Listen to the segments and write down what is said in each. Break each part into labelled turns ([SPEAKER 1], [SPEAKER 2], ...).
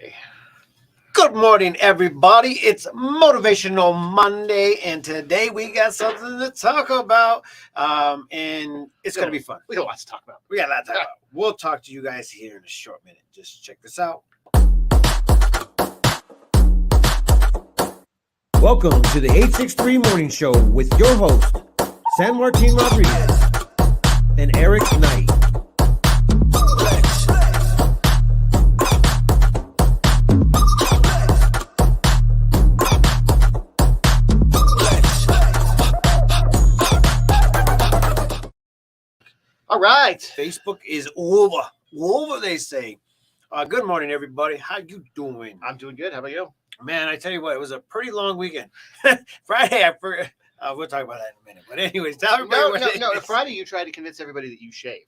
[SPEAKER 1] Monday.
[SPEAKER 2] Good morning, everybody. It's Motivational Monday, and today we got something to talk about, and it's going to be fun.
[SPEAKER 1] We got lots to talk about.
[SPEAKER 2] We got a lot to talk about. We'll talk to you guys here in a short minute. Just check this out. Welcome to the 863 Morning Show with your host, San Martin Rodriguez and Eric Knight.
[SPEAKER 1] All right.
[SPEAKER 2] Facebook is over. Over, they say. Good morning, everybody. How you doing?
[SPEAKER 1] I'm doing good. How about you?
[SPEAKER 2] Man, I tell you what, it was a pretty long weekend. Friday, we'll talk about that in a minute. But anyways, tell everybody
[SPEAKER 1] No. Friday, you tried to convince everybody that you shaved.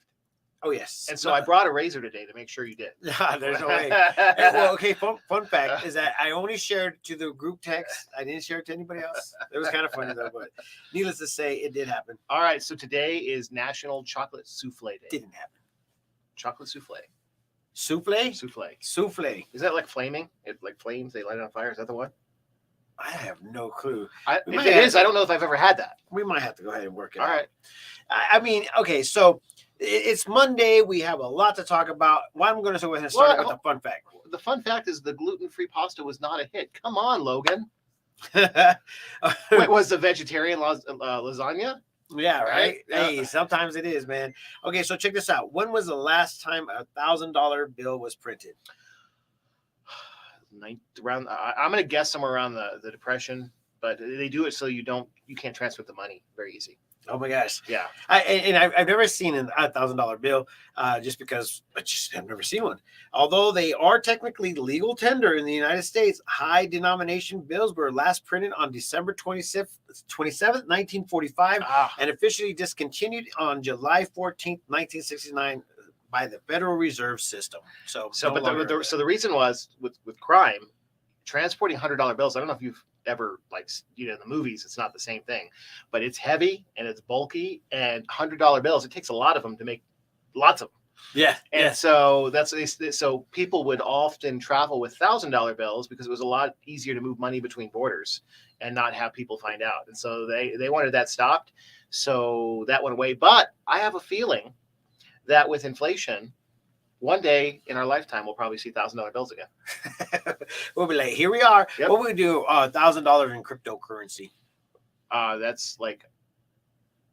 [SPEAKER 2] Oh, yes.
[SPEAKER 1] And so I brought a razor today to make sure you did.
[SPEAKER 2] There's no way. Well, okay, fun fact is that I only shared to the group text. I didn't share it to anybody else. It was kind of funny, though, but needless to say, it did happen.
[SPEAKER 1] All right, so today is National Chocolate Souffle Day.
[SPEAKER 2] Didn't happen.
[SPEAKER 1] Chocolate souffle.
[SPEAKER 2] Souffle?
[SPEAKER 1] Souffle.
[SPEAKER 2] Souffle.
[SPEAKER 1] Is that like flaming? It like flames, they light it on fire? Is that the one?
[SPEAKER 2] I have no clue.
[SPEAKER 1] If it is, I don't know if I've ever had that.
[SPEAKER 2] We might have to go ahead and work it
[SPEAKER 1] out.
[SPEAKER 2] All right. I mean, okay, so it's Monday. We have a lot to talk about. Well, I'm going to go ahead and start with the fun fact.
[SPEAKER 1] The fun fact is the gluten-free pasta was not a hit. Come on, Logan. Wait, was the vegetarian lasagna?
[SPEAKER 2] Yeah, right? Hey, sometimes it is, man. Okay, so check this out. When was the last time $1,000 bill was printed?
[SPEAKER 1] I'm going to guess somewhere around the Depression, but they do it so you can't transfer the money very easy.
[SPEAKER 2] Oh my gosh.
[SPEAKER 1] Yeah.
[SPEAKER 2] I've never seen a $1,000 bill just because I just have never seen one. Although they are technically legal tender in the United States, high denomination bills were last printed on December 27th, 1945, and officially discontinued on July 14th, 1969 by the Federal Reserve System. So
[SPEAKER 1] the reason was with crime, transporting $100 bills. I don't know if you've ever in the movies, it's not the same thing, but it's heavy and it's bulky, and $100 bills, it takes a lot of them to make lots of them.
[SPEAKER 2] Yeah.
[SPEAKER 1] And so so people would often travel with $1,000 bills because it was a lot easier to move money between borders and not have people find out. And so they wanted that stopped. So that went away. But I have a feeling that with inflation, one day in our lifetime, we'll probably see $1,000 bills again.
[SPEAKER 2] We'll be like, here we are.
[SPEAKER 1] Yep.
[SPEAKER 2] What would we do? $1,000 in cryptocurrency.
[SPEAKER 1] That's like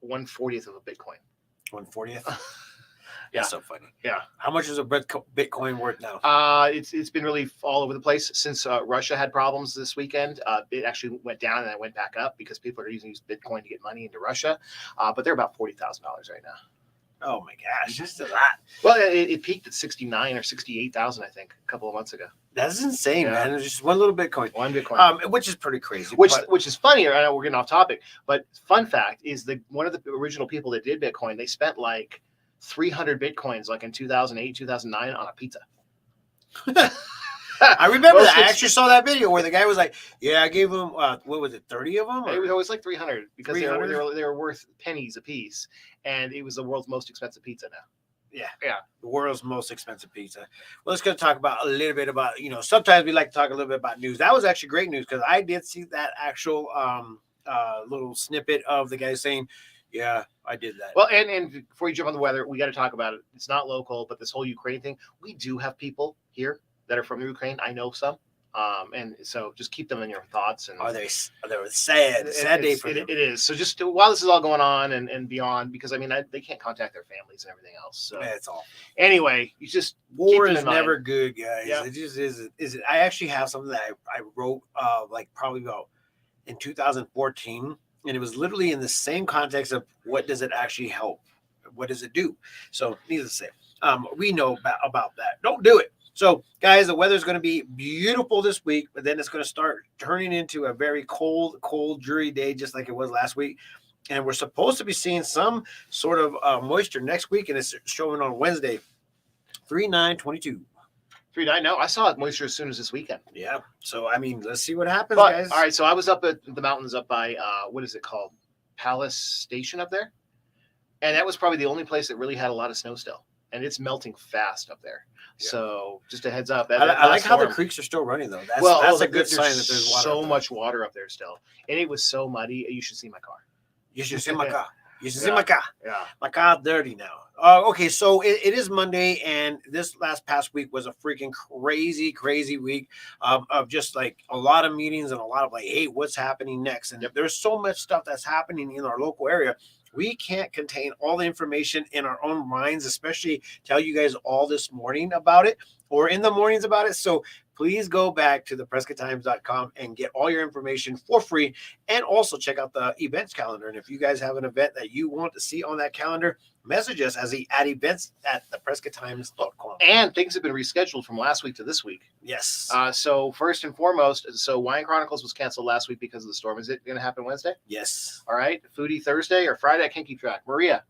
[SPEAKER 1] 1/40th of a Bitcoin.
[SPEAKER 2] 1/40th?
[SPEAKER 1] Yeah.
[SPEAKER 2] That's so funny.
[SPEAKER 1] Yeah.
[SPEAKER 2] How much is a Bitcoin worth now?
[SPEAKER 1] It's been really all over the place since Russia had problems this weekend. It actually went down and then went back up because people are using Bitcoin to get money into Russia. But they're about $40,000 right now.
[SPEAKER 2] Oh my gosh, that's a lot.
[SPEAKER 1] Well, it peaked at 69 or 68,000, I think, a couple of months ago.
[SPEAKER 2] That's insane, man. It's just one little Bitcoin.
[SPEAKER 1] One Bitcoin.
[SPEAKER 2] Which is pretty crazy.
[SPEAKER 1] Which is funny. I know we're getting off topic, but fun fact is one of the original people that did Bitcoin, they spent like 300 Bitcoins like in 2008, 2009 on a pizza.
[SPEAKER 2] I remember that. I actually saw that video where the guy was like, yeah, I gave him, what was it, 30 of them?
[SPEAKER 1] It was like 300 because they were worth pennies a piece, and it was the world's most expensive pizza now.
[SPEAKER 2] Yeah. The world's most expensive pizza. Well, let's go talk about a little bit about, sometimes we like to talk a little bit about news. That was actually great news because I did see that actual little snippet of the guy saying, yeah, I did that.
[SPEAKER 1] Well, and before you jump on the weather, we got to talk about it. It's not local, but this whole Ukraine thing, we do have people here that are from Ukraine. I know some. And so just keep them in your thoughts. And
[SPEAKER 2] they're sad day for them.
[SPEAKER 1] It is. So just while this is all going on and beyond, because they can't contact their families and everything else. So
[SPEAKER 2] that's all.
[SPEAKER 1] Anyway, you just
[SPEAKER 2] war is never good, guys.
[SPEAKER 1] Yeah.
[SPEAKER 2] It just isn't. I actually have something that I wrote probably about in 2014, and it was literally in the same context of what does it actually help? What does it do? So needless to say, we know about that. Don't do it. So, guys, the weather's going to be beautiful this week, but then it's going to start turning into a very cold, dreary day, just like it was last week. And we're supposed to be seeing some sort of moisture next week, and it's showing on Wednesday, 3/9/22.
[SPEAKER 1] 3/9. No, I saw moisture as soon as this weekend.
[SPEAKER 2] Yeah. So, I mean, let's see what happens, guys.
[SPEAKER 1] All right. So I was up at the mountains up by, what is it called? Palace Station up there. And that was probably the only place that really had a lot of snow still. and it's melting fast up there.
[SPEAKER 2] Yeah.
[SPEAKER 1] So just a heads up.
[SPEAKER 2] I like how the
[SPEAKER 1] storm-
[SPEAKER 2] creeks are still running though. That's
[SPEAKER 1] well,
[SPEAKER 2] that's
[SPEAKER 1] oh,
[SPEAKER 2] a good
[SPEAKER 1] there's
[SPEAKER 2] sign that there's water.
[SPEAKER 1] so
[SPEAKER 2] up there.
[SPEAKER 1] much water up there still, and it was so muddy. You should see my car.
[SPEAKER 2] You should see my car. You should see
[SPEAKER 1] Yeah.
[SPEAKER 2] my car.
[SPEAKER 1] Yeah.
[SPEAKER 2] My car's dirty now. Okay, so it is Monday, and this past week was a freaking crazy week of just like a lot of meetings and a lot of like, hey, what's happening next? And there's so much stuff that's happening in our local area. We can't contain all the information in our own minds, especially tell you guys all this morning about it or in the mornings about it. So please go back to theprescotttimes.com and get all your information for free. And also check out the events calendar. And if you guys have an event that you want to see on that calendar, message us at events at theprescotttimes.com.
[SPEAKER 1] And things have been rescheduled from last week to this week.
[SPEAKER 2] Yes.
[SPEAKER 1] So first and foremost, so Wine Chronicles was canceled last week because of the storm. Is it going to happen Wednesday?
[SPEAKER 2] Yes.
[SPEAKER 1] All right. Foodie Thursday or Friday? I can't keep track. Maria.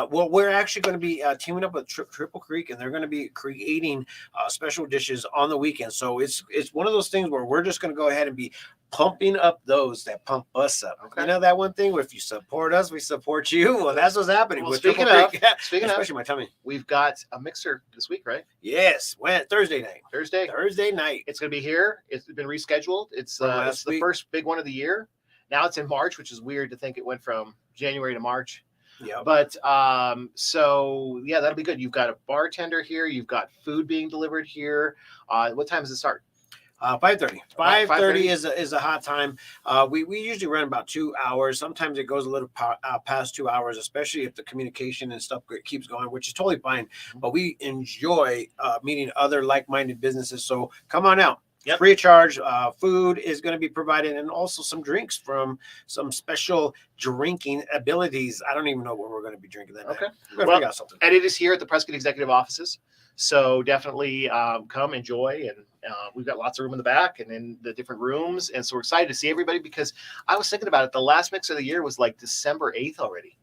[SPEAKER 2] Well, we're actually going to be teaming up with Triple Creek, and they're going to be creating special dishes on the weekend. So it's one of those things where we're just going to go ahead and be pumping up those that pump us up.
[SPEAKER 1] Okay.
[SPEAKER 2] You know that one thing where if you support us, we support you. Well, that's what's happening.
[SPEAKER 1] Well,
[SPEAKER 2] with
[SPEAKER 1] speaking
[SPEAKER 2] Triple
[SPEAKER 1] of,
[SPEAKER 2] Creek.
[SPEAKER 1] speaking of,
[SPEAKER 2] especially my tummy.
[SPEAKER 1] we've got a mixer this week, right?
[SPEAKER 2] Yes, when Thursday night.
[SPEAKER 1] Thursday.
[SPEAKER 2] Thursday night.
[SPEAKER 1] It's going to be here. It's been rescheduled. It's
[SPEAKER 2] last
[SPEAKER 1] the
[SPEAKER 2] week.
[SPEAKER 1] first big one of the year. Now it's in March, which is weird to think it went from January to March.
[SPEAKER 2] Yeah.
[SPEAKER 1] But so yeah, that'll be good. You've got a bartender here. You've got food being delivered here. What time does it start?
[SPEAKER 2] 5:30. 5:30
[SPEAKER 1] 5:30
[SPEAKER 2] is a hot time. We usually run about 2 hours. Sometimes it goes a little past 2 hours, especially if the communication and stuff keeps going, which is totally fine. But we enjoy meeting other like-minded businesses. So come on out.
[SPEAKER 1] Yep.
[SPEAKER 2] Free of charge. Food is going to be provided, and also some drinks from some special drinking abilities. I don't even know what we're going to be drinking that night.
[SPEAKER 1] Okay.
[SPEAKER 2] We're going to
[SPEAKER 1] Well,
[SPEAKER 2] figure out something.
[SPEAKER 1] And it is here at the Prescott Executive Offices. So definitely come enjoy. And we've got lots of room in the back and in the different rooms. And so we're excited to see everybody because I was thinking about it. The last mix of the year was like December 8th already.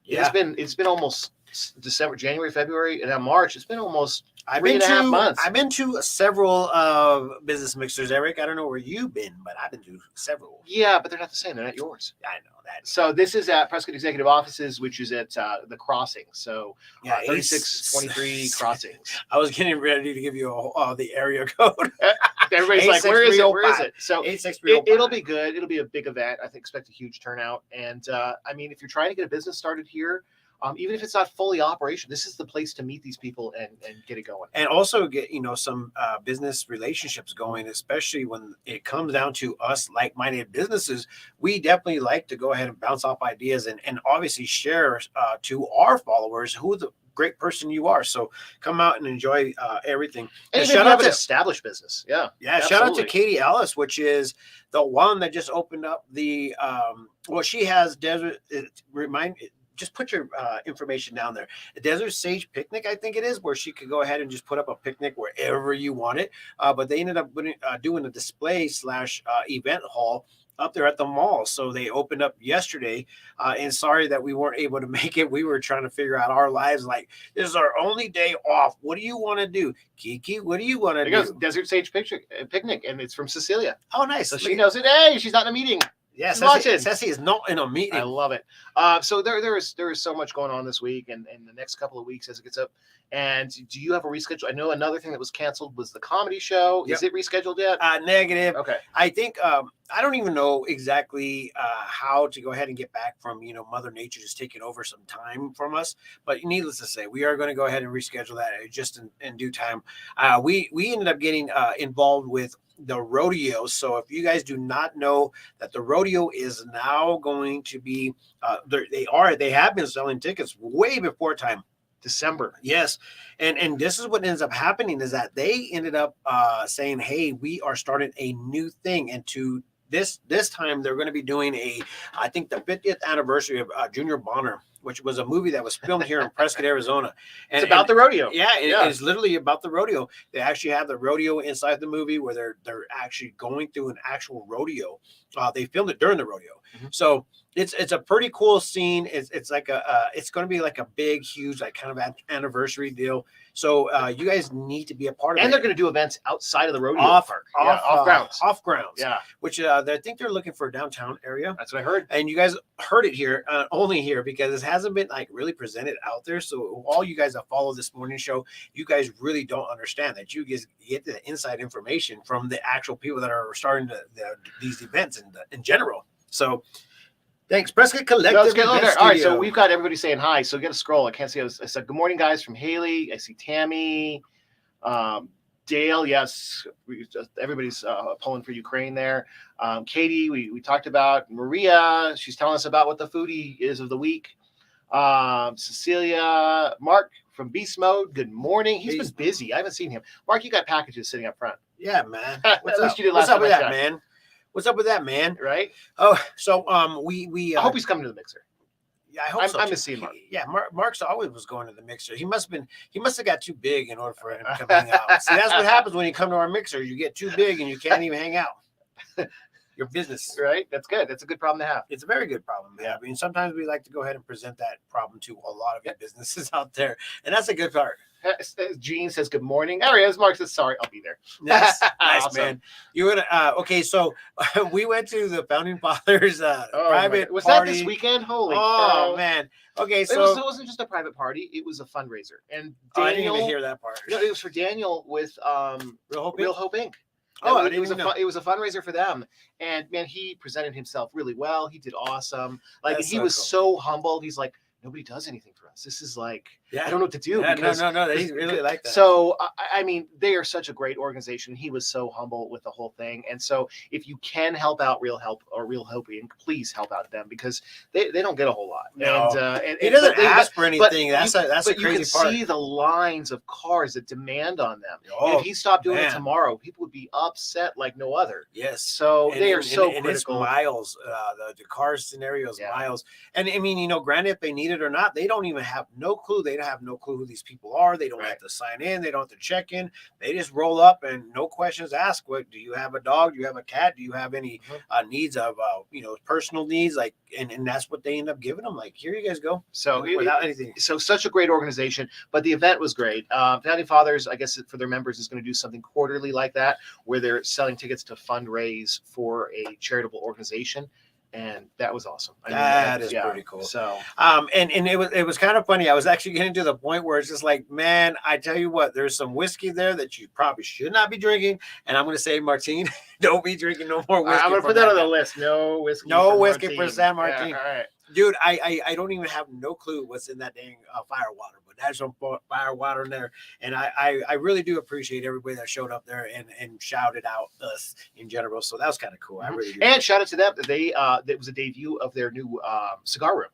[SPEAKER 2] Yeah.
[SPEAKER 1] It's been almost December, January, February, and now March. It's been almost
[SPEAKER 2] I've
[SPEAKER 1] 3.5 months.
[SPEAKER 2] I've been to several business mixers, Eric. I don't know where you've been, but I've been to several.
[SPEAKER 1] Yeah, but they're not the same. They're not yours.
[SPEAKER 2] I know that.
[SPEAKER 1] So this is at Prescott Executive Offices, which is at the Crossing. So
[SPEAKER 2] Yeah,
[SPEAKER 1] 3623 Crossings.
[SPEAKER 2] I was getting ready to give you the area code.
[SPEAKER 1] Everybody's like, where is it? Where is it? So
[SPEAKER 2] 86305.
[SPEAKER 1] it'll be good. It'll be a big event. I think expect a huge turnout. And I mean, if you're trying to get a business started here, even if it's not fully operational, this is the place to meet these people and get it going.
[SPEAKER 2] And also get some business relationships going, especially when it comes down to us like-minded businesses. We definitely like to go ahead and bounce off ideas and obviously share to our followers who the great person you are. So come out and enjoy everything.
[SPEAKER 1] And
[SPEAKER 2] shout out to
[SPEAKER 1] established business. Yeah.
[SPEAKER 2] Yeah, shout out to Katie Ellis, which is the one that just opened up the she has Desert just put your information down there. A Desert Sage Picnic, I think it is, where she could go ahead and just put up a picnic wherever you want it. But they ended up doing a display / event hall up there at the mall. So they opened up yesterday. And sorry that we weren't able to make it. We were trying to figure out our lives. Like, this is our only day off. What do you want to do? Kiki, what do you want to do?
[SPEAKER 1] Goes Desert Sage Picnic, and it's from Cecilia.
[SPEAKER 2] Oh, nice.
[SPEAKER 1] So she knows it. Hey, she's not in a meeting.
[SPEAKER 2] Yeah, Ceci is not in a meeting.
[SPEAKER 1] I love it. So there is so much going on this week and the next couple of weeks as it gets up. And do you have a reschedule? I know another thing that was canceled was the comedy show.
[SPEAKER 2] Yep.
[SPEAKER 1] Is it rescheduled yet?
[SPEAKER 2] Negative.
[SPEAKER 1] Okay.
[SPEAKER 2] I think I don't even know exactly how to go ahead and get back from Mother Nature just taking over some time from us. But needless to say, we are going to go ahead and reschedule that just in due time. We ended up getting involved with the rodeo. So if you guys do not know that the rodeo is now going to be, they have been selling tickets way before time.
[SPEAKER 1] December.
[SPEAKER 2] Yes. And this is what ends up happening is that they ended up saying, hey, we are starting a new thing. And to this time, they're going to be doing I think the 50th anniversary of Junior Bonner, which was a movie that was filmed here in Prescott, Arizona. And
[SPEAKER 1] it's about the rodeo.
[SPEAKER 2] Yeah, it's literally about the rodeo. They actually have the rodeo inside the movie where they're actually going through an actual rodeo. They filmed it during the rodeo. Mm-hmm. So It's a pretty cool scene. It's like it's going to be like a big, huge, like kind of anniversary deal. So you guys need to be a part of it.
[SPEAKER 1] And they're going to do events outside of the rodeo park.
[SPEAKER 2] Off
[SPEAKER 1] grounds.
[SPEAKER 2] Off grounds.
[SPEAKER 1] Yeah.
[SPEAKER 2] Which I think they're looking for a downtown area.
[SPEAKER 1] That's what I heard.
[SPEAKER 2] And you guys heard it here, only here, because it hasn't been like really presented out there. So all you guys that follow this morning show, you guys really don't understand that you guys get the inside information from the actual people that are starting these events in general. So thanks, Prescott Collective.
[SPEAKER 1] All right, so we've got everybody saying hi. So get a scroll. I can't see. I said, good morning, guys, from Haley. I see Tammy, Dale. Yes, everybody's pulling for Ukraine there. Katie, we talked about. Maria, she's telling us about what the foodie is of the week. Cecilia, Mark from Beast Mode. Good morning. He's been busy. I haven't seen him. Mark, you got packages sitting up front.
[SPEAKER 2] Yeah, man.
[SPEAKER 1] What's up?
[SPEAKER 2] What's up with that, man? What's up with that, man?
[SPEAKER 1] Right?
[SPEAKER 2] Oh, so we
[SPEAKER 1] I hope he's coming to the mixer.
[SPEAKER 2] Yeah, I hope so.
[SPEAKER 1] I'm missing Mark.
[SPEAKER 2] Mark's always was going to the mixer. He must have got too big in order for him to hang out. See, that's what happens when you come to our mixer. You get too big and you can't even hang out. Your business.
[SPEAKER 1] Right? That's good. That's a good problem to have.
[SPEAKER 2] It's a very good problem to have. I mean, sometimes we like to go ahead and present that problem to a lot of your businesses out there. And that's a good part.
[SPEAKER 1] Gene says good morning. There he is. Mark says sorry. I'll be there.
[SPEAKER 2] Nice,
[SPEAKER 1] Awesome.
[SPEAKER 2] man. You would okay? So we went to the Founding Fathers private
[SPEAKER 1] was
[SPEAKER 2] party.
[SPEAKER 1] that this weekend? Holy
[SPEAKER 2] cow,
[SPEAKER 1] cow.
[SPEAKER 2] Man. Okay, so
[SPEAKER 1] it wasn't just a private party; it was a fundraiser. And Daniel,
[SPEAKER 2] I didn't even hear that part.
[SPEAKER 1] No, it was for Daniel with Real Hope Inc.
[SPEAKER 2] It
[SPEAKER 1] was a fundraiser for them, and man, he presented himself really well. He did awesome. Like
[SPEAKER 2] That's
[SPEAKER 1] he
[SPEAKER 2] so
[SPEAKER 1] was
[SPEAKER 2] cool.
[SPEAKER 1] so humble. He's like, nobody does anything for us. This is like, I don't know what to do.
[SPEAKER 2] Yeah,
[SPEAKER 1] because,
[SPEAKER 2] no, they really like that.
[SPEAKER 1] So, I mean, they are such a great organization. He was so humble with the whole thing. And so if you can help out Real Help or Real Hope Inc., please help out them because they don't get a whole lot.
[SPEAKER 2] No.
[SPEAKER 1] And
[SPEAKER 2] he doesn't ask for anything. That's a crazy
[SPEAKER 1] you can
[SPEAKER 2] part.
[SPEAKER 1] see the lines of cars that demand on them.
[SPEAKER 2] Oh,
[SPEAKER 1] and if he stopped doing
[SPEAKER 2] man.
[SPEAKER 1] it tomorrow, people would be upset like no other.
[SPEAKER 2] Yes.
[SPEAKER 1] So they are so
[SPEAKER 2] and
[SPEAKER 1] critical.
[SPEAKER 2] it's miles. The car scenarios, miles. And I mean, granted, if they need it or not, they don't even have no clue. They don't have no clue who these people are. They don't have to sign in. They don't have to check in. They just roll up and no questions asked. What do you have? A dog? Do you have a cat? Do you have any needs of personal needs? Like, and that's what they end up giving them. Like, here you guys go.
[SPEAKER 1] So
[SPEAKER 2] without anything.
[SPEAKER 1] So such a great organization. But the event was great. Founding Fathers, I guess for their members, is going to do something quarterly like that, where they're selling tickets to fundraise for a charitable organization. And that was awesome.
[SPEAKER 2] That is pretty cool.
[SPEAKER 1] So,
[SPEAKER 2] and it was kind of funny. I was actually getting to the point where it's just like, man, I tell you what, there's some whiskey there that you probably should not be drinking. And I'm going to say, Martine, don't be drinking no more whiskey.
[SPEAKER 1] I'm going to put that on the list. No whiskey.
[SPEAKER 2] No whiskey for San Martin.
[SPEAKER 1] Yeah, all right.
[SPEAKER 2] Dude, I don't even have no clue what's in that dang fire water, but there's some fire water in there. And I really do appreciate everybody that showed up there and shouted out us in general. So that was kind of cool. I really do.
[SPEAKER 1] And shout out to them. It was a debut of their new cigar room.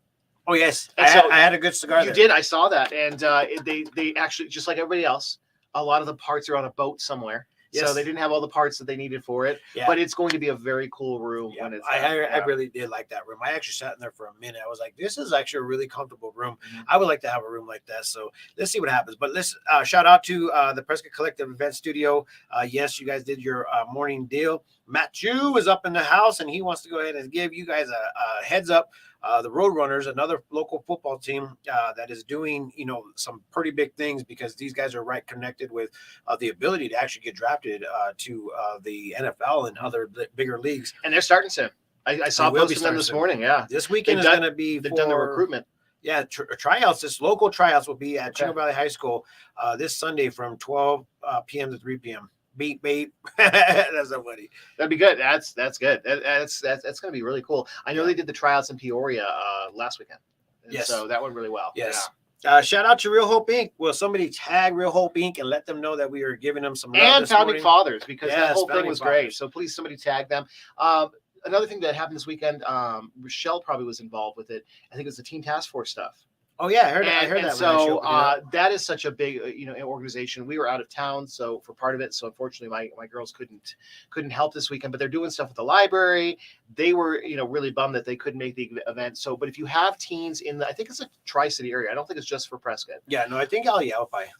[SPEAKER 2] Oh, yes.
[SPEAKER 1] And
[SPEAKER 2] I had a good cigar.
[SPEAKER 1] You did. I saw that. And they actually, just like everybody else, a lot of the parts are on a boat somewhere. Yes. So they didn't have all the parts that they needed for it, but it's going to be a very cool room when it's.
[SPEAKER 2] I really did like that room. I actually sat in there for a minute. I was like, "This is actually a really comfortable room. I would like to have a room like that." So let's see what happens. But let's shout out to the Prescott Collective Event Studio. Yes, you guys did your morning deal. Matt Jew is up in the house, and he wants to go ahead and give you guys a heads up. The Roadrunners, another local football team that is doing, some pretty big things because these guys are right connected with the ability to actually get drafted to the NFL and other bigger leagues.
[SPEAKER 1] And they're starting soon. I saw posting them this morning. Yeah,
[SPEAKER 2] this weekend is going to be.
[SPEAKER 1] They've done the recruitment.
[SPEAKER 2] Yeah, tryouts. This local tryouts will be at Chino Valley High School this Sunday from 12 p.m. to 3 p.m. Beep. That's so funny.
[SPEAKER 1] That'd be good. That's good. That's going to be really cool. I know they did the tryouts in Peoria last weekend. Yes. So that went really well.
[SPEAKER 2] Yes. Yeah. Shout out to Real Hope Inc. Will somebody tag Real Hope Inc. and let them know that we are giving them some love
[SPEAKER 1] and
[SPEAKER 2] this
[SPEAKER 1] Founding
[SPEAKER 2] morning?
[SPEAKER 1] Fathers because that whole thing was
[SPEAKER 2] Fathers.
[SPEAKER 1] great. So please somebody tag them. Another thing that happened this weekend, Rochelle probably was involved with it. I think it was the Teen Task Force stuff.
[SPEAKER 2] Oh yeah, I heard that.
[SPEAKER 1] So that is such a big, organization. We were out of town, so for part of it. So unfortunately, my girls couldn't help this weekend. But they're doing stuff at the library. They were, really bummed that they couldn't make the event. So, but if you have teens I think it's a Tri-City area. I don't think it's just for Prescott.
[SPEAKER 2] Yeah, no, I think I'll.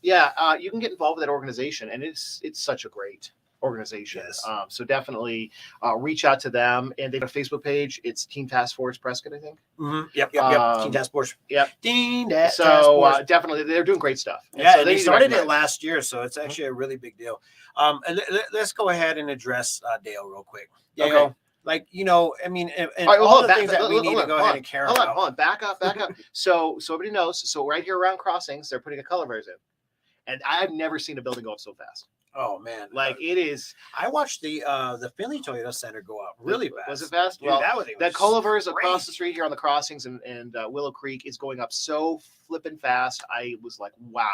[SPEAKER 1] Yeah, you can get involved with that organization, and it's such a great. organization.
[SPEAKER 2] Yes.
[SPEAKER 1] So definitely reach out to them, and they have a Facebook page. It's Team Task Force Prescott, I think.
[SPEAKER 2] Yep. Team Task Force.
[SPEAKER 1] Yep.
[SPEAKER 2] Task
[SPEAKER 1] So
[SPEAKER 2] Force.
[SPEAKER 1] definitely, they're doing great stuff. And
[SPEAKER 2] Yeah,
[SPEAKER 1] so
[SPEAKER 2] and they
[SPEAKER 1] need to
[SPEAKER 2] started it
[SPEAKER 1] recognize.
[SPEAKER 2] last year, so it's actually a really big deal. And let's go ahead and address Dale real quick.
[SPEAKER 1] Okay.
[SPEAKER 2] Go. Like, I mean, and
[SPEAKER 1] All right, well,
[SPEAKER 2] all
[SPEAKER 1] hold
[SPEAKER 2] the
[SPEAKER 1] on,
[SPEAKER 2] things that we need to go ahead and care about.
[SPEAKER 1] Hold on, back up. So everybody knows. So right here around crossings, they're putting a culverts in, and I've never seen a building go up so fast.
[SPEAKER 2] Oh man,
[SPEAKER 1] Like it is.
[SPEAKER 2] I watched the Finley Toyota Center go up really fast.
[SPEAKER 1] Was it fast?
[SPEAKER 2] Dude,
[SPEAKER 1] Well,
[SPEAKER 2] that
[SPEAKER 1] culverts across the street here on the crossings and Willow Creek is going up so flipping fast. I was like, wow.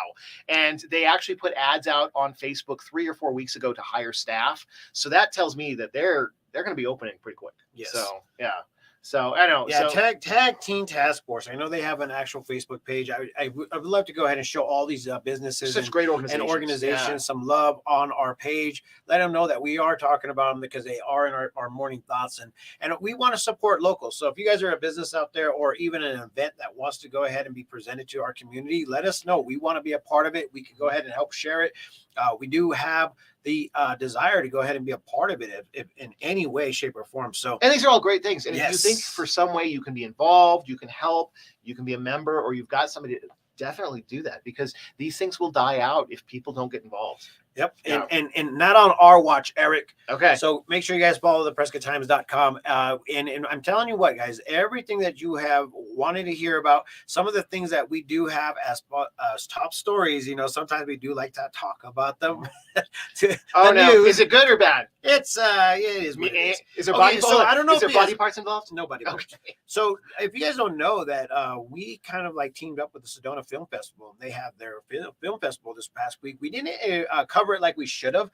[SPEAKER 1] And they actually put ads out on Facebook 3 or 4 weeks ago to hire staff. So that tells me that they're going to be opening pretty quick.
[SPEAKER 2] Yes.
[SPEAKER 1] So yeah. So I know.
[SPEAKER 2] Yeah,
[SPEAKER 1] so,
[SPEAKER 2] tag Teen Task Force. I know they have an actual Facebook page. I would love to go ahead and show all these businesses
[SPEAKER 1] such great organizations,
[SPEAKER 2] some love on our page. Let them know that we are talking about them because they are in our morning thoughts, and we want to support locals. So if you guys are a business out there or even an event that wants to go ahead and be presented to our community, let us know. We want to be a part of it. We can go ahead and help share it. We do have the desire to go ahead and be a part of it if in any way, shape, or form. So,
[SPEAKER 1] and these are all great things. And
[SPEAKER 2] yes.
[SPEAKER 1] if you think for some way you can be involved, you can help, you can be a member, or you've got somebody to definitely do that, because these things will die out if people don't get involved.
[SPEAKER 2] Yep.
[SPEAKER 1] Yeah.
[SPEAKER 2] And not on our watch, Eric.
[SPEAKER 1] Okay.
[SPEAKER 2] So make sure you guys follow the PrescottTimes.com. And I'm telling you what, guys, everything that you have wanted to hear about, some of the things that we do have as top stories, sometimes we do like to talk about them.
[SPEAKER 1] Oh, no. Is it good or bad?
[SPEAKER 2] It is.
[SPEAKER 1] Is there body,
[SPEAKER 2] so I don't know.
[SPEAKER 1] Is there body parts involved?
[SPEAKER 2] Nobody.
[SPEAKER 1] Okay.
[SPEAKER 2] So if you guys don't know that, we kind of like teamed up with the Sedona Film Festival. They have their film festival this past week. We didn't cover it like we should have,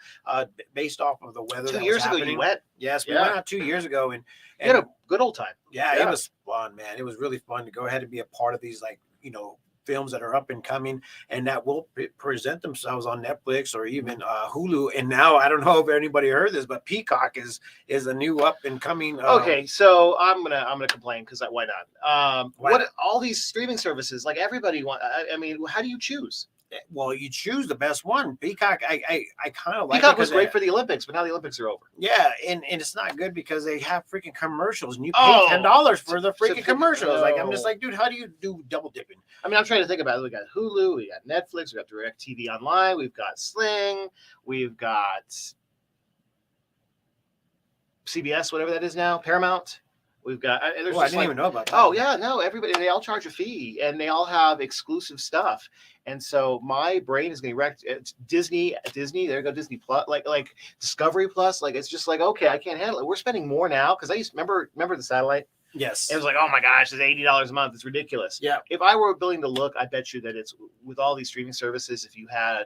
[SPEAKER 2] based off of the weather.
[SPEAKER 1] 2 years ago, you went.
[SPEAKER 2] Yes, we went out 2 years ago, and
[SPEAKER 1] you had a good old time.
[SPEAKER 2] Yeah, it was fun, man. It was really fun to go ahead and be a part of these, films that are up and coming and that will present themselves on Netflix or even Hulu. And now I don't know if anybody heard this, but Peacock is a new up and coming.
[SPEAKER 1] Okay, so I'm gonna complain because why not? All these streaming services, like everybody want. I mean, how do you choose?
[SPEAKER 2] Well, you choose the best one. Peacock, I kind of like.
[SPEAKER 1] Peacock was great for the Olympics, but now the Olympics are over.
[SPEAKER 2] Yeah, and it's not good because they have freaking commercials, and you pay $10 for the freaking commercials. Like, I'm just like, dude, how do you do double dipping?
[SPEAKER 1] I mean, I'm trying to think about it. We got Hulu, we got Netflix, we got DirecTV Online, we've got Sling, we've got CBS, whatever that is now, Paramount. We've got.
[SPEAKER 2] I didn't even know about that.
[SPEAKER 1] Oh yeah, no, everybody, they all charge a fee and they all have exclusive stuff. And so my brain is getting wrecked. It's Disney. There you go, Disney Plus, like Discovery Plus. Like it's just like, okay, I can't handle it. We're spending more now because I used to remember the satellite.
[SPEAKER 2] Yes.
[SPEAKER 1] It was like, oh my gosh, it's $80 a month. It's ridiculous.
[SPEAKER 2] Yeah.
[SPEAKER 1] If I were willing to look, I bet you that it's with all these streaming services. If you had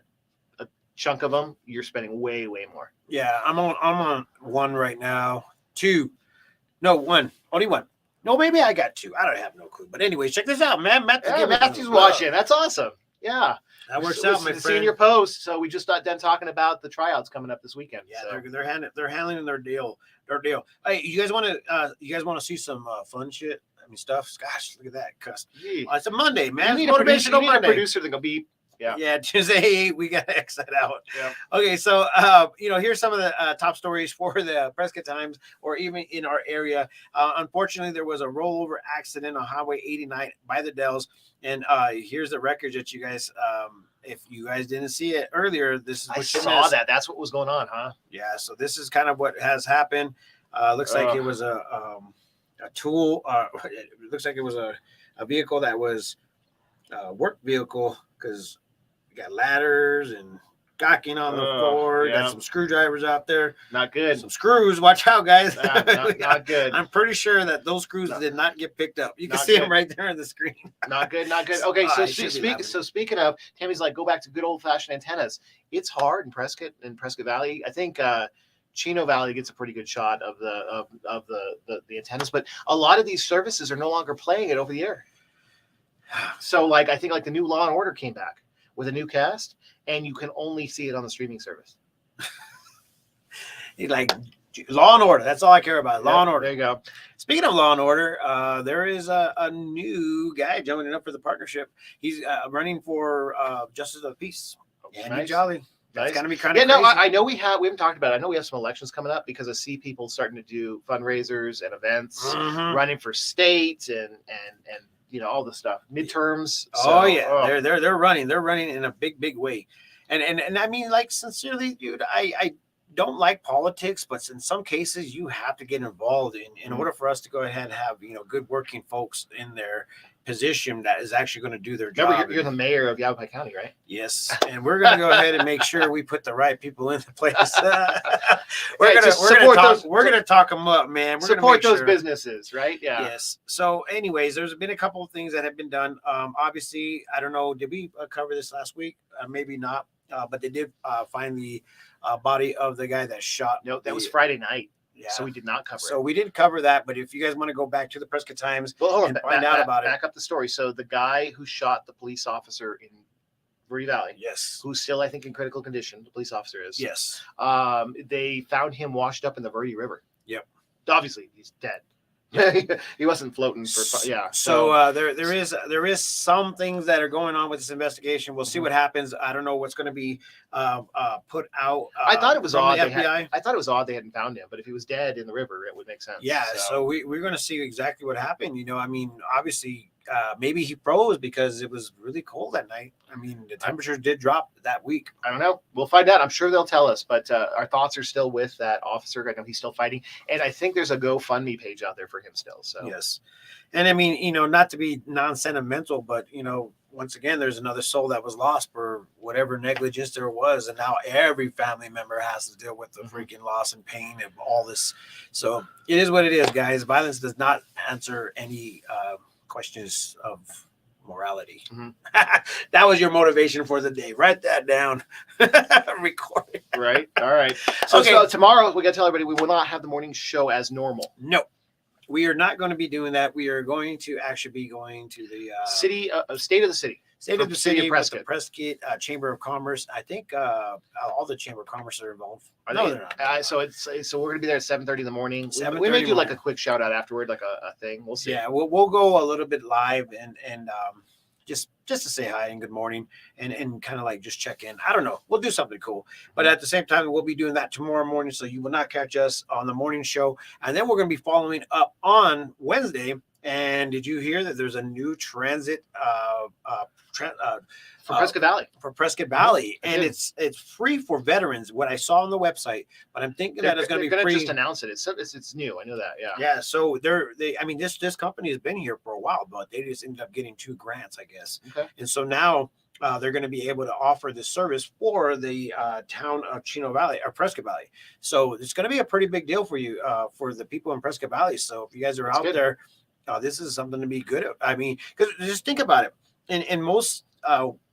[SPEAKER 1] a chunk of them, you're spending way more.
[SPEAKER 2] Yeah, I'm on one right now. One. Only one. No, maybe I got two. I don't have no clue. But anyway, check this out, man.
[SPEAKER 1] Matthew's watching. That's awesome. Yeah.
[SPEAKER 2] That works out, my friend.
[SPEAKER 1] Seeing your post. So we just got done talking about the tryouts coming up this weekend.
[SPEAKER 2] Yeah,
[SPEAKER 1] so.
[SPEAKER 2] they're handling their deal. Hey, you guys want to see some fun shit? I mean, stuff. Gosh, look at that. Cuss. It's a Monday, man.
[SPEAKER 1] You need a producer to go beep.
[SPEAKER 2] Yeah. Tuesday we got to X that out.
[SPEAKER 1] Yeah.
[SPEAKER 2] Okay, so here's some of the top stories for the Prescott Times, or even in our area. Unfortunately, there was a rollover accident on Highway 89 by the Dells, and here's the wreckage that you guys. If you guys didn't see it earlier, this is what
[SPEAKER 1] I saw that. That's what was going on, huh?
[SPEAKER 2] Yeah. So this is kind of what has happened. Looks like it was a tool. It looks like it was a vehicle that was a work vehicle because. Got ladders and gawking on the floor.
[SPEAKER 1] Yeah.
[SPEAKER 2] Got some screwdrivers out there.
[SPEAKER 1] Not good.
[SPEAKER 2] Some screws. Watch out, guys.
[SPEAKER 1] Not good.
[SPEAKER 2] I'm pretty sure that those screws did not get picked up. You can see them right there on the screen.
[SPEAKER 1] Not good. Okay, so speaking of, Tammy's like, go back to good old-fashioned antennas. It's hard in Prescott Valley. I think Chino Valley gets a pretty good shot of the antennas, but a lot of these services are no longer playing it over the air. So, I think the new Law and Order came back with a new cast, and you can only see it on the streaming service.
[SPEAKER 2] Like Law and Order. That's all I care about. Law and Order.
[SPEAKER 1] There you go.
[SPEAKER 2] Speaking of Law and Order, there is a new guy joining up for the partnership. He's running for Justice of the Peace. Andy
[SPEAKER 1] Nice.
[SPEAKER 2] Jolly. That's
[SPEAKER 1] Nice.
[SPEAKER 2] going to be kind
[SPEAKER 1] Yeah,
[SPEAKER 2] of
[SPEAKER 1] no,
[SPEAKER 2] crazy.
[SPEAKER 1] I know we haven't talked about it. I know we have some elections coming up because I see people starting to do fundraisers and events,
[SPEAKER 2] Mhm.
[SPEAKER 1] running for state and all the stuff, midterms.
[SPEAKER 2] Oh
[SPEAKER 1] So,
[SPEAKER 2] yeah, they're running. They're running in a big way, and I mean, like, sincerely, dude, I don't like politics, but in some cases you have to get involved in
[SPEAKER 1] Mhm.
[SPEAKER 2] order for us to go ahead and have good working folks in their position that is actually going to do their
[SPEAKER 1] remember,
[SPEAKER 2] job.
[SPEAKER 1] you're the mayor of Yavapai County, right?
[SPEAKER 2] Yes, and we're going to go ahead and make sure we put the right people in the place. we're
[SPEAKER 1] Hey,
[SPEAKER 2] gonna
[SPEAKER 1] just
[SPEAKER 2] we're gonna
[SPEAKER 1] support
[SPEAKER 2] talk
[SPEAKER 1] those-
[SPEAKER 2] we're gonna talk them up, man. We're gonna
[SPEAKER 1] Support
[SPEAKER 2] make
[SPEAKER 1] those
[SPEAKER 2] sure.
[SPEAKER 1] businesses, right? Yeah.
[SPEAKER 2] Yes. So, anyways, there's been a couple of things that have been done. Obviously, I don't know. Did we cover this last week? Maybe not. But they did find the body of the guy that shot.
[SPEAKER 1] No, that was Friday night.
[SPEAKER 2] Yeah.
[SPEAKER 1] So we did not cover
[SPEAKER 2] So
[SPEAKER 1] it.
[SPEAKER 2] we didn't cover that. But if you guys want to go back to the Prescott Times
[SPEAKER 1] Well, hold on,
[SPEAKER 2] and find out about it,
[SPEAKER 1] back up the story. So the guy who shot the police officer in Verde Valley,
[SPEAKER 2] yes,
[SPEAKER 1] who's still, I think, in critical condition, the police officer is.
[SPEAKER 2] yes,
[SPEAKER 1] They found him washed up in the Verde River.
[SPEAKER 2] Yep.
[SPEAKER 1] Obviously, he's dead. He wasn't floating for yeah.
[SPEAKER 2] So there is some things that are going on with this investigation. We'll see
[SPEAKER 1] Mhm.
[SPEAKER 2] what happens. I don't know what's going to be put out.
[SPEAKER 1] I thought it was
[SPEAKER 2] from
[SPEAKER 1] odd.
[SPEAKER 2] the
[SPEAKER 1] They
[SPEAKER 2] FBI.
[SPEAKER 1] I thought it was odd they hadn't found him, but if he was dead in the river, it would make sense.
[SPEAKER 2] Yeah, so we're going to see exactly what happened. I mean, obviously, maybe he froze because it was really cold that night. I mean, the temperatures did drop that week.
[SPEAKER 1] I don't know. We'll find out. I'm sure they'll tell us, but our thoughts are still with that officer. I know he's still fighting, and I think there's a GoFundMe page out there for him still. So
[SPEAKER 2] Yes, and I mean, not to be non-sentimental, but once again, there's another soul that was lost for whatever negligence there was, and now every family member has to deal with the freaking loss and pain of all this. So it is what it is, guys. Violence does not answer any questions of morality.
[SPEAKER 1] Mhm.
[SPEAKER 2] That was your motivation for the day. Write that down. Record it.
[SPEAKER 1] right. All right. So,
[SPEAKER 2] Okay.
[SPEAKER 1] so tomorrow we got to tell everybody we will not have the morning show as normal.
[SPEAKER 2] No, we are not going to be doing that. We are going to actually be going to the
[SPEAKER 1] State of the city.
[SPEAKER 2] State of the
[SPEAKER 1] City of
[SPEAKER 2] City, with the
[SPEAKER 1] Prescott.
[SPEAKER 2] Prescott Chamber of Commerce. I think all the Chamber of Commerce are involved.
[SPEAKER 1] Are
[SPEAKER 2] No,
[SPEAKER 1] they?
[SPEAKER 2] they're not.
[SPEAKER 1] So we're gonna be there at 7:30 in the morning. We
[SPEAKER 2] 7:30
[SPEAKER 1] may do like a
[SPEAKER 2] morning.
[SPEAKER 1] quick shout out afterward, like a thing. We'll see.
[SPEAKER 2] Yeah, we'll go a little bit live and just to say hi and good morning and kind of like just check in. I don't know. We'll do something cool. But at the same time, we'll be doing that tomorrow morning. So you will not catch us on the morning show. And then we're going to be following up on Wednesday. And did you hear that there's a new transit
[SPEAKER 1] For Prescott Valley.
[SPEAKER 2] for Prescott Valley,
[SPEAKER 1] I
[SPEAKER 2] and
[SPEAKER 1] did.
[SPEAKER 2] it's free for veterans. What I saw on the website, but I'm thinking that it's going to be free.
[SPEAKER 1] Just announce it. It's new. I know that. Yeah.
[SPEAKER 2] Yeah, so I mean, this company has been here for a while, but they just ended up getting 2 grants, I guess.
[SPEAKER 1] Okay.
[SPEAKER 2] And so now they're going to be able to offer this service for the town of Chino Valley or Prescott Valley. So it's going to be a pretty big deal for you, for the people in Prescott Valley. So if you guys are
[SPEAKER 1] That's
[SPEAKER 2] out
[SPEAKER 1] good.
[SPEAKER 2] there, this is something to be good at. I mean, because just think about it. In most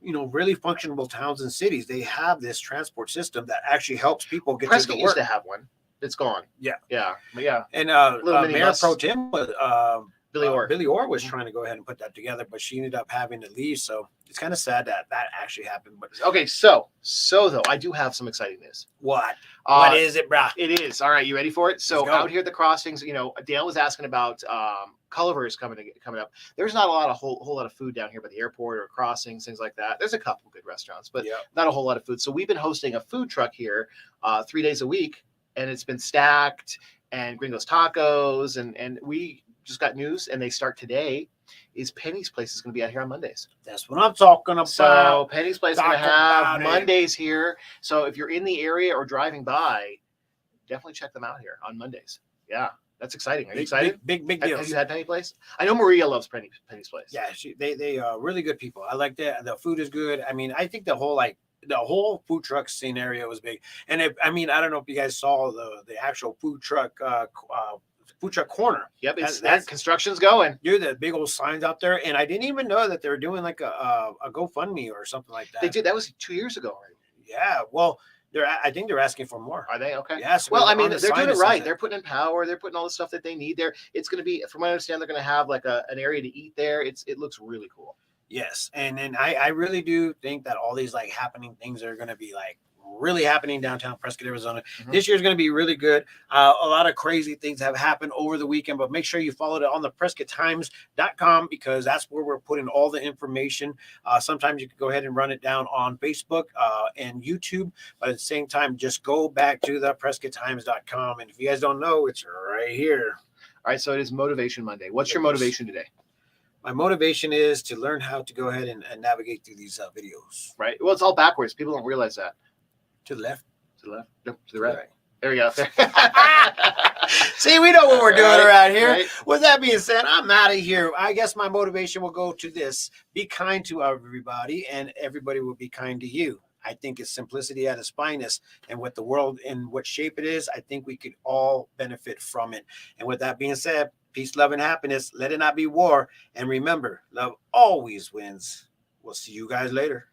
[SPEAKER 2] really functional towns and cities, they have this transport system that actually helps people get
[SPEAKER 1] Prescott
[SPEAKER 2] to
[SPEAKER 1] used
[SPEAKER 2] work.
[SPEAKER 1] to have one. It's gone.
[SPEAKER 2] Yeah.
[SPEAKER 1] Yeah. But yeah.
[SPEAKER 2] And
[SPEAKER 1] Little mini
[SPEAKER 2] Mayor
[SPEAKER 1] bus.
[SPEAKER 2] Pro Tem was
[SPEAKER 1] Billy Orr.
[SPEAKER 2] Billy Orr was trying to go ahead and put that together, but she ended up having to leave. So it's kind of sad that actually happened. But
[SPEAKER 1] Okay. So though, I do have some exciting news.
[SPEAKER 2] what
[SPEAKER 1] Uh,
[SPEAKER 2] is it, brah?
[SPEAKER 1] It is. All right. You ready for it? So
[SPEAKER 2] Let's go.
[SPEAKER 1] out here at the crossings, Dale was asking about Culliver's coming up. There's not a whole lot of food down here by the airport or crossings, things like that. There's a couple good restaurants, but
[SPEAKER 2] Yeah.
[SPEAKER 1] not a whole lot of food. So we've been hosting a food truck here 3 days a week, and it's been stacked and Gringos Tacos, and we just got news, and they start today. Is Penny's Place is going to be out here on Mondays.
[SPEAKER 2] That's what I'm talking about.
[SPEAKER 1] So Penny's Place is going to
[SPEAKER 2] Talk about
[SPEAKER 1] have
[SPEAKER 2] it.
[SPEAKER 1] Mondays here. So if you're in the area or driving by, definitely check them out here on Mondays. Yeah, that's exciting. Are you excited?
[SPEAKER 2] Big
[SPEAKER 1] Have
[SPEAKER 2] deals.
[SPEAKER 1] you had Penny Place? I know Maria loves Penny's Place.
[SPEAKER 2] Yeah, they are really good people. I like that. The food is good. I mean, I think the whole food truck scenario was big. And I don't know if you guys saw the actual food truck corner.
[SPEAKER 1] Yep.
[SPEAKER 2] That's-
[SPEAKER 1] Construction's going.
[SPEAKER 2] Dude, the big old signs out there, and I didn't even know that they were doing like a GoFundMe or something like that.
[SPEAKER 1] They did. That was 2 years ago already.
[SPEAKER 2] Yeah, well, I think they're asking for more.
[SPEAKER 1] Are they okay?
[SPEAKER 2] Yes.
[SPEAKER 1] Well, I
[SPEAKER 2] on
[SPEAKER 1] mean,
[SPEAKER 2] the
[SPEAKER 1] they're
[SPEAKER 2] sign
[SPEAKER 1] doing
[SPEAKER 2] it
[SPEAKER 1] it
[SPEAKER 2] says
[SPEAKER 1] right.
[SPEAKER 2] it.
[SPEAKER 1] They're putting in power. They're putting all the stuff that they need there. It's going to be, from what I understand, they're going to have like an area to eat there. It looks really cool.
[SPEAKER 2] Yes, and I really do think that all these like happening things are going to be like really happening downtown Prescott, Arizona.
[SPEAKER 1] Mhm.
[SPEAKER 2] This year's going to be really good. A lot of crazy things have happened over the weekend, but make sure you follow it on the PrescottTimes.com because that's where we're putting all the information. Sometimes you can go ahead and run it down on Facebook and YouTube, but at the same time, just go back to the PrescottTimes.com. And if you guys don't know, it's right here.
[SPEAKER 1] All right, so it is Motivation Monday. What's your
[SPEAKER 2] Yes.
[SPEAKER 1] motivation today?
[SPEAKER 2] My motivation is to learn how to go ahead and navigate through these videos.
[SPEAKER 1] Right. Well, it's all backwards. People don't realize that.
[SPEAKER 2] To the left.
[SPEAKER 1] To the left. Nope, to the right.
[SPEAKER 2] Right.
[SPEAKER 1] There we go.
[SPEAKER 2] See, we know what we're doing around here.
[SPEAKER 1] Right.
[SPEAKER 2] With that being said, I'm out of here. I guess my motivation will go to this. Be kind to everybody, and everybody will be kind to you. I think it's simplicity at its finest. And with the world in what shape it is, I think we could all benefit from it. And with that being said, peace, love, and happiness. Let it not be war. And remember, love always wins. We'll see you guys later.